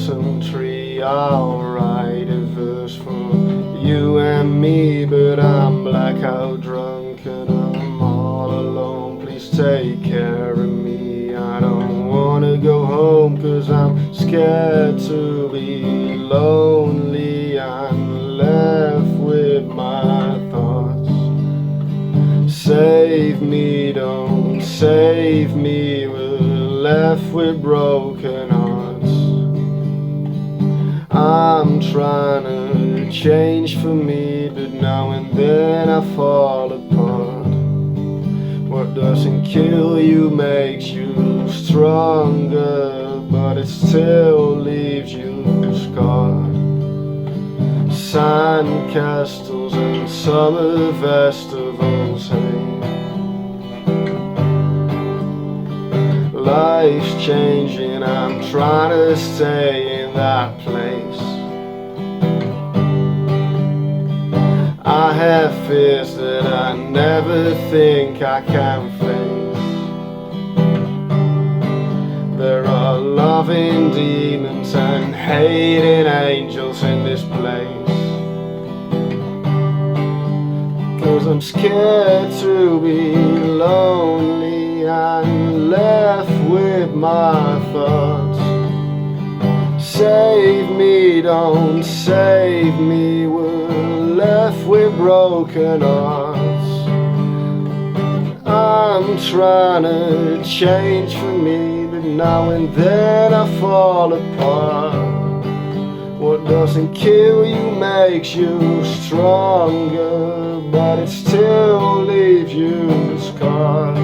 blossom tree. I'll write a verse for you and me, but I'm blackout drunk and I'm all alone. Please take care of me. I don't wanna go home 'cause I'm scared to be lonely. I'm left with my thoughts. Save me, don't save me. We're left with broken hearts. I'm trying to change for me, but now and then I fall apart. What doesn't kill you makes you stronger, but it still leaves you scarred. Sand castles and summer festivals hang. Life's changing, I'm trying to stay in that place. I have fears that I never think I can face. There are loving demons and hating angels in this place. 'Cause I'm scared to be lonely and left with my thoughts. Save me, don't save me. We're left with broken hearts. I'm trying to change for me, but now and then I fall apart. What doesn't kill you makes you stronger, but it still leaves you scarred.